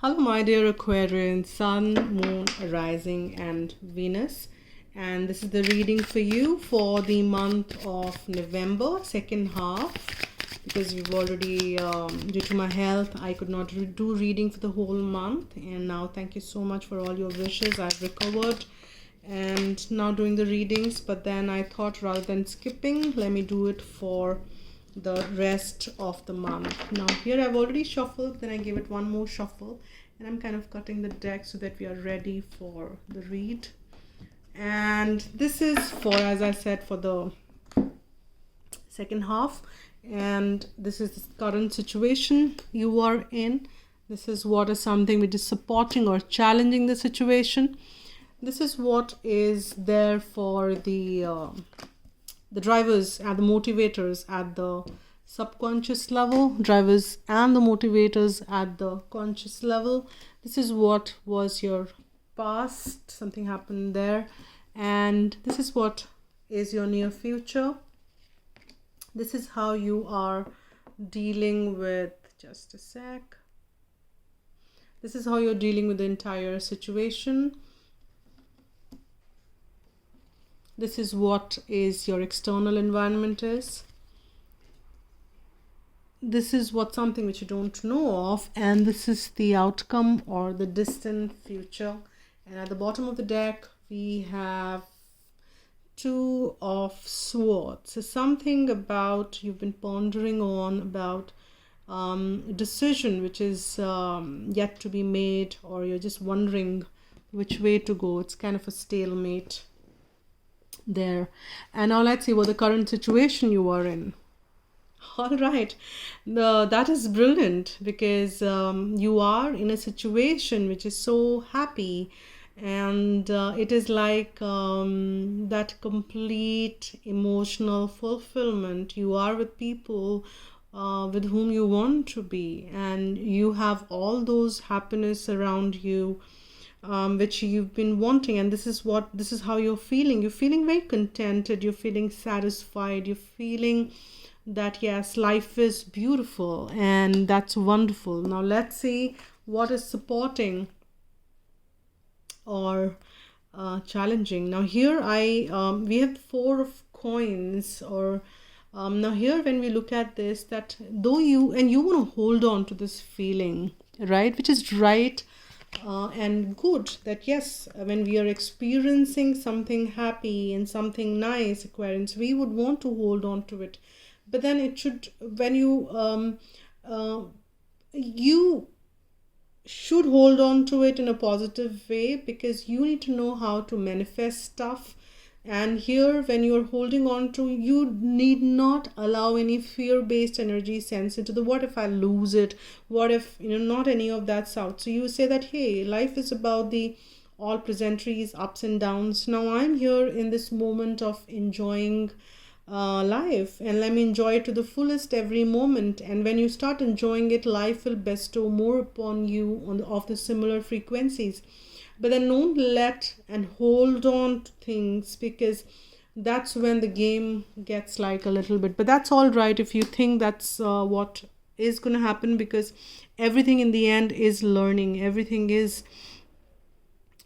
Hello, my dear Aquarian, Sun, Moon, Rising, and Venus. And this is the reading for you for the month of November, second half. Because you've already, due to my health, I could not do reading for the whole month. And now, thank you so much for all your wishes. I've recovered and now doing the readings. But then I thought rather than skipping, let me do it for the rest of the month. Now here I've already shuffled, then I give it one more shuffle, and I'm kind of cutting the deck so that we are ready for the read. And this is for, as I said, for the second half, and this is the current situation you are in. This is what is something which is supporting or challenging the situation. This is what is there for the drivers and the motivators at the subconscious level, drivers and the motivators at the conscious level. This is what was your past, something happened there, and this is what is your near future. This is how you are dealing with, just a sec, this is how you're dealing with the entire situation. This is what is your external environment is. This is what something which you don't know of, and this is the outcome or the distant future. And at the bottom of the deck, we have Two of Swords. So something about you've been pondering on about decision which is yet to be made, or you're just wondering which way to go. It's kind of a stalemate there. And now let's see what the current situation you are in. All right, that is brilliant, because you are in a situation which is so happy, and it is like that complete emotional fulfillment. You are with people with whom you want to be, and you have all those happiness around you, which you've been wanting, and this is how you're feeling. You're feeling very contented, you're feeling satisfied, you're feeling that yes, life is beautiful, and that's wonderful. Now let's see what is supporting or challenging. Now here we have Four of Coins, or now here when we look at this, that though you want to hold on to this feeling, right, which is right and good, that yes, when we are experiencing something happy and something nice, Aquarians, we would want to hold on to it. But then it should, when you you should hold on to it in a positive way, because you need to know how to manifest stuff. And here when you're holding on to, you need not allow any fear-based energy sense into the what if I lose it, what if, not any of that's out. So you say that, hey, life is about the all pleasantries, ups and downs. Now I'm here in this moment of enjoying life, and let me enjoy it to the fullest every moment. And when you start enjoying it, life will bestow more upon you of the similar frequencies. But then don't let and hold on to things, because that's when the game gets like a little bit. But that's all right if you think that's what is going to happen, because everything in the end is learning. Everything is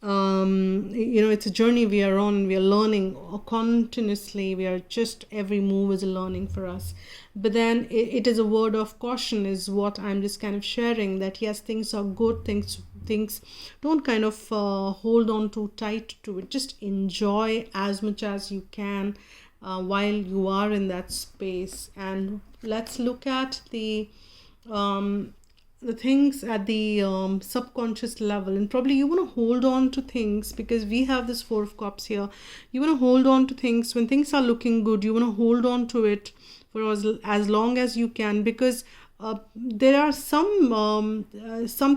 it's a journey we are on. We are learning continuously. We are just, every move is a learning for us. But then it is a word of caution is what I'm just kind of sharing, that yes, things are good, things don't kind of hold on too tight to it. Just enjoy as much as you can while you are in that space. And let's look at the things at the subconscious level. And probably you want to hold on to things, because we have this Four of Cups here. You want to hold on to things when things are looking good. You want to hold on to it for as long as you can, because there are some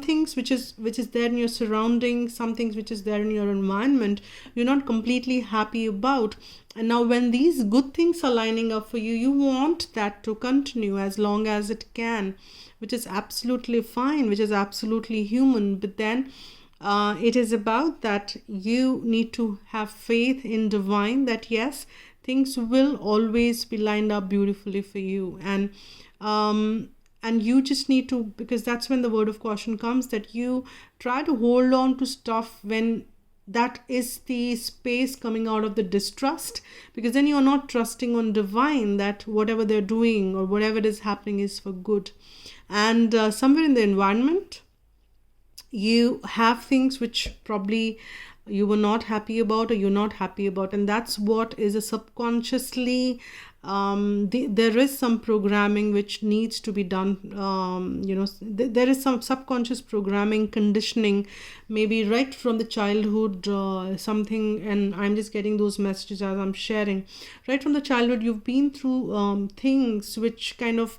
things which is there in your surroundings, some things which is there in your environment you're not completely happy about. And now when these good things are lining up for you, you want that to continue as long as it can, which is absolutely fine, which is absolutely human. But then it is about that you need to have faith in divine, that yes, things will always be lined up beautifully for you. And and you just need to, because that's when the word of caution comes, that you try to hold on to stuff when that is the space coming out of the distrust, because then you're not trusting on divine that whatever they're doing or whatever is happening is for good. And somewhere in the environment, you have things which probably you were not happy about, or you're not happy about, and that's what is a subconsciously there is some programming which needs to be done. There is some subconscious programming, conditioning, maybe right from the childhood, something, and I'm just getting those messages as I'm sharing. Right from the childhood, you've been through things which kind of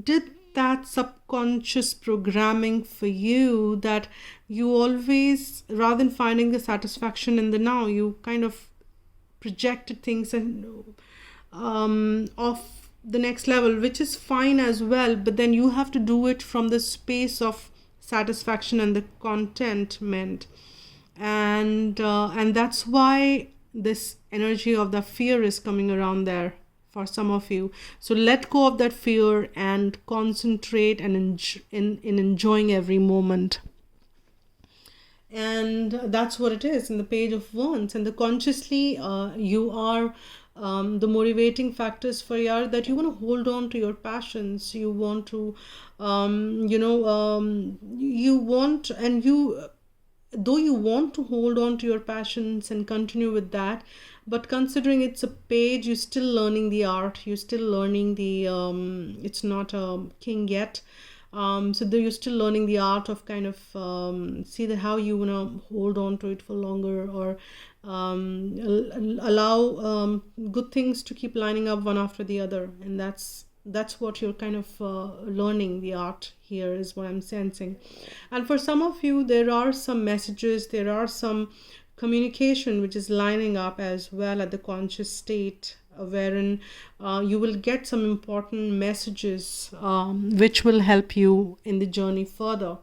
did that subconscious programming for you, that you always, rather than finding the satisfaction in the now, you kind of projected things and of the next level, which is fine as well, but then you have to do it from the space of satisfaction and the contentment. And that's why this energy of the fear is coming around there for some of you. So let go of that fear and concentrate and in enjoying every moment. And that's what it is in the Page of Wands. And the consciously, you are the motivating factors for you are that you want to hold on to your passions. You want to, you want, and you, though you want to hold on to your passions and continue with that, but considering it's a page, you're still learning the art, you're still learning the it's not a king yet, so you're still learning the art of kind of see that how you want to hold on to it for longer, or allow good things to keep lining up one after the other. And that's what you're kind of learning the art here, is what I'm sensing. And for some of you, there are some messages, there are some communication which is lining up as well at the conscious state, wherein you will get some important messages which will help you in the journey further,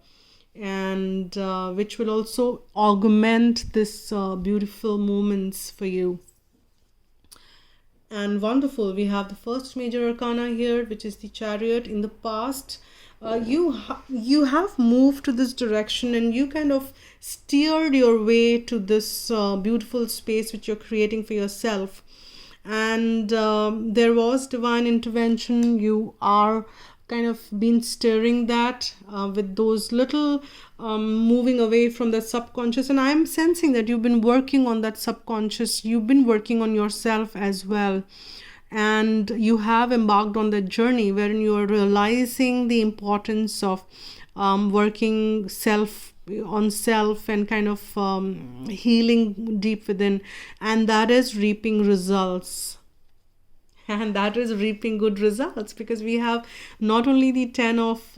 and which will also augment this beautiful moments for you. And wonderful, we have the first major arcana here, which is the Chariot. In the past, you have moved to this direction, and you kind of steered your way to this beautiful space which you're creating for yourself. And there was divine intervention. You are kind of been stirring that with those little moving away from the subconscious. And I'm sensing that you've been working on that subconscious, you've been working on yourself as well, and you have embarked on that journey wherein you are realizing the importance of working on self and kind of healing deep within, and that is reaping results. And that is reaping good results, because we have not only the 10 of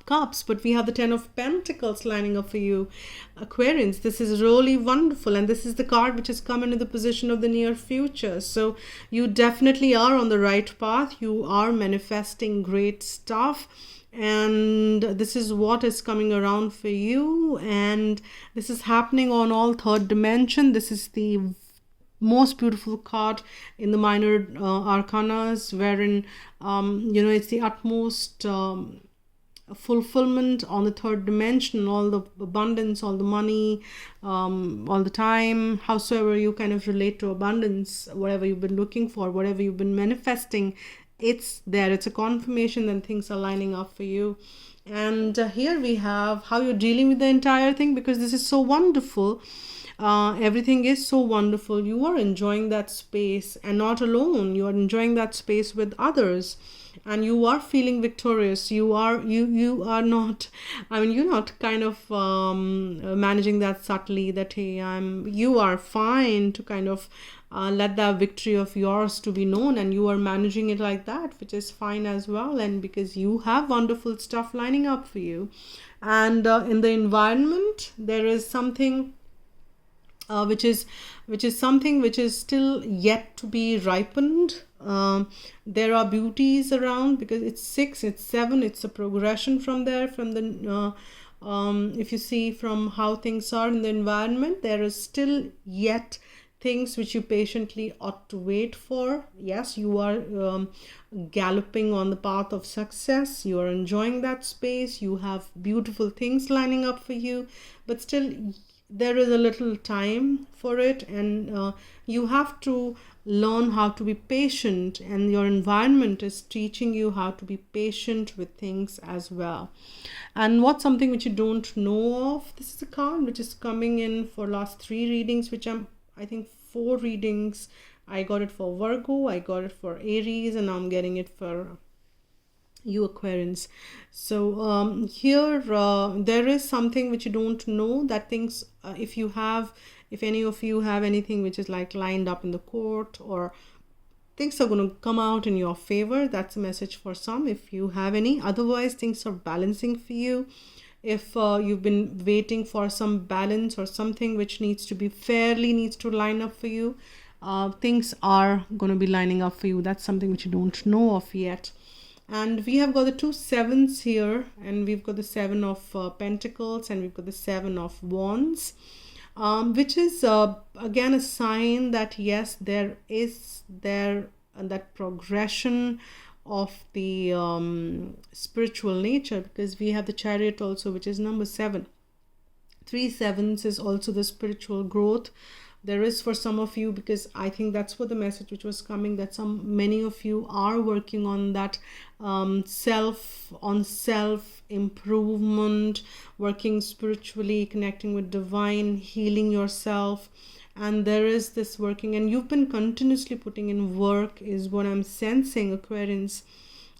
cups, but we have the 10 of pentacles lining up for you, Aquarians. This is really wonderful, and this is the card which has come into the position of the near future. So you definitely are on the right path. You are manifesting great stuff, and this is what is coming around for you, and this is happening on all third dimension. This is the most beautiful card in the minor arcanas, wherein it's the utmost fulfillment on the third dimension, all the abundance, all the money, all the time, howsoever you kind of relate to abundance, whatever you've been looking for, whatever you've been manifesting, it's there. It's a confirmation that things are lining up for you. And here we have how you're dealing with the entire thing, because this is so wonderful. Everything is so wonderful. You are enjoying that space, and not alone. You are enjoying that space with others, and you are feeling victorious. You are not, you're not kind of managing that subtly, that hey, you are fine to kind of let that victory of yours to be known, and you are managing it like that, which is fine as well. And because you have wonderful stuff lining up for you, and in the environment there is something which is something which is still yet to be ripened. There are beauties around, because it's 6, it's 7, it's a progression from there, from the if you see from how things are in the environment, there is still yet things which you patiently ought to wait for. Yes, you are galloping on the path of success. You are enjoying that space. You have beautiful things lining up for you, but still there is a little time for it, and you have to learn how to be patient, and your environment is teaching you how to be patient with things as well. And what's something which you don't know of? This is a card which is coming in for last 3 readings, which I think 4 readings. I got it for Virgo, I got it for Aries, and now I'm getting it for you Aquarians. So here there is something which you don't know, that things if any of you have anything which is like lined up in the court, or things are going to come out in your favor. That's a message for some, if you have any. Otherwise, things are balancing for you. If you've been waiting for some balance or something which needs to line up for you, things are going to be lining up for you. That's something which you don't know of yet. And we have got the 2 sevens here, and we've got the 7 of Pentacles, and we've got the 7 of Wands, which is again a sign that yes, there is that progression of the spiritual nature, because we have the Chariot also, which is number 7. 3 sevens is also the spiritual growth. There is for some of you, because I think that's what the message which was coming, that many of you are working on that self improvement, working spiritually, connecting with divine, healing yourself. And there is this working, and you've been continuously putting in work, is what I'm sensing, Aquarians.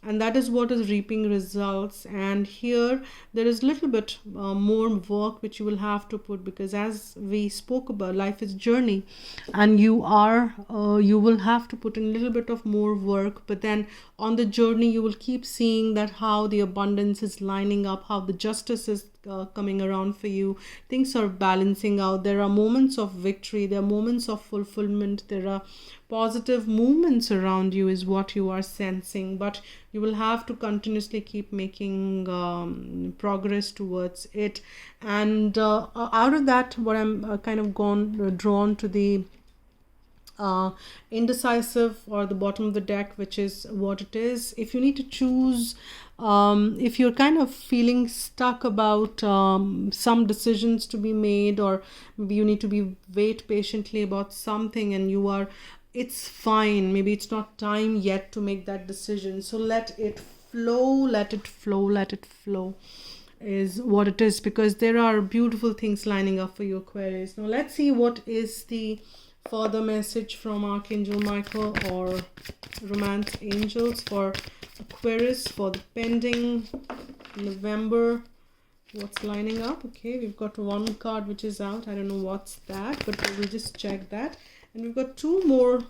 And that is what is reaping results. And here there is a little bit more work which you will have to put, because as we spoke about, life is journey, and you will have to put in a little bit of more work. But then on the journey you will keep seeing that how the abundance is lining up, how the justice is coming around for you. Things are balancing out. There are moments of victory, there are moments of fulfillment, there are positive movements around you, is what you are sensing. But you will have to continuously keep making progress towards it. And out of that, what I'm kind of drawn to the indecisive, or the bottom of the deck, which is what it is. If you need to choose, if you're kind of feeling stuck about some decisions to be made, or maybe you need to wait patiently about something, and it's fine, maybe it's not time yet to make that decision. So let it flow, is what it is, because there are beautiful things lining up for you, Aquarius. Now let's see what is the further message from Archangel Michael or Romance Angels for Aquarius for the pending November. What's lining up? Okay, we've got 1 card which is out. I don't know what's that, but we'll just check that. And we've got 2 more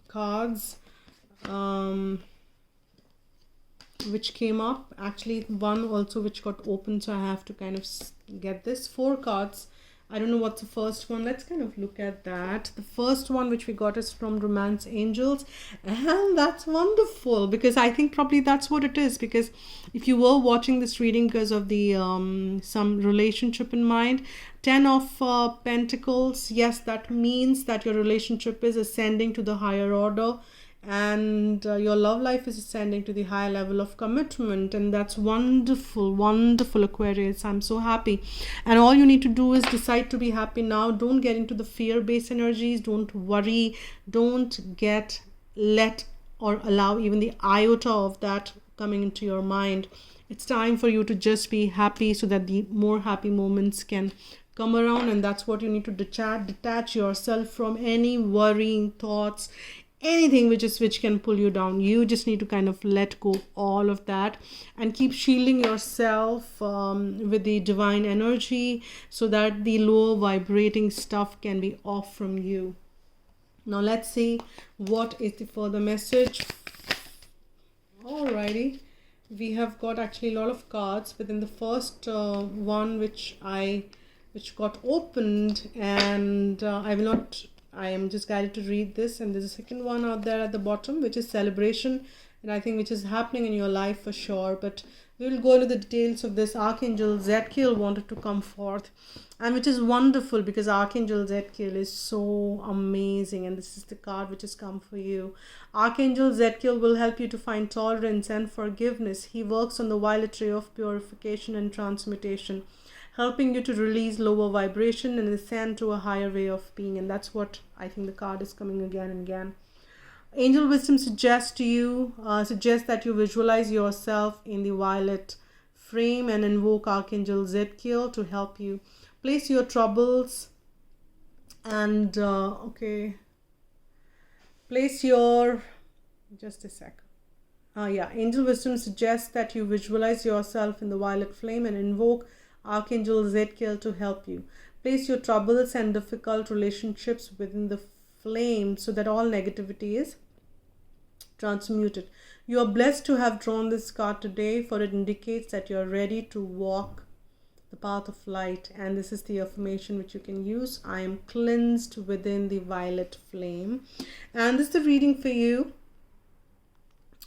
cards which came up. Actually, one also which got open, so I have to kind of get this. 4 cards. I don't know what's the first one. Let's kind of look at that. The first one which we got is from Romance Angels, and that's wonderful, because I think probably that's what it is. Because if you were watching this reading because of the some relationship in mind, 10 of Pentacles, yes, that means that your relationship is ascending to the higher order, and your love life is ascending to the higher level of commitment. And that's wonderful, Aquarius. I'm so happy. And all you need to do is decide to be happy now. Don't get into the fear-based energies. Don't worry. Don't let or allow even the iota of that coming into your mind. It's time for you to just be happy, so that the more happy moments can come around. And that's what you need to detach yourself from any worrying thoughts, anything which can pull you down. You just need to kind of let go all of that, and keep shielding yourself with the divine energy, so that the lower vibrating stuff can be off from you. Now let's see what is the further message. Alrighty, we have got actually a lot of cards, but in the first one which got opened, and I am just guided to read this. And there's a second one out there at the bottom, which is celebration and I think which is happening in your life for sure. But we will go into the details of this. Archangel Zadkiel wanted to come forth, and which is wonderful because Archangel Zadkiel is so amazing, and this is the card which has come for you. Archangel Zadkiel will help you to find tolerance and forgiveness. He works on the violet ray of purification and transmutation, helping you to release lower vibration and ascend to a higher way of being. And that's what I think the card is coming again and again. Angel wisdom suggests that you visualize yourself in the violet frame and invoke Archangel Zadkiel to help you. Place your troubles and just a sec. Angel wisdom suggests that you visualize yourself in the violet flame and invoke Archangel Zadkiel to help you. Place your troubles and difficult relationships within the flame so that all negativity is transmuted. You are blessed to have drawn this card today, for it indicates that you are ready to walk the path of light. And this is the affirmation which you can use. I am cleansed within the violet flame. And this is the reading for you,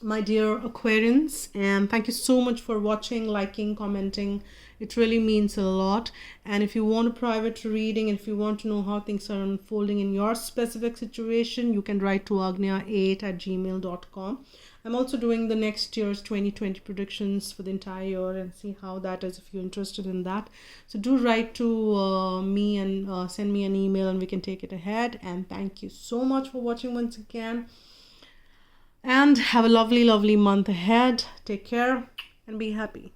my dear Aquarians, and thank you so much for watching, liking, commenting. It really means a lot. And if you want a private reading, and if you want to know how things are unfolding in your specific situation, you can write to agnya8@gmail.com. I'm also doing the next year's 2020 predictions for the entire year and see how that is if you're interested in that. So do write to me and send me an email and we can take it ahead. And thank you so much for watching once again. And have a lovely, lovely month ahead. Take care and be happy.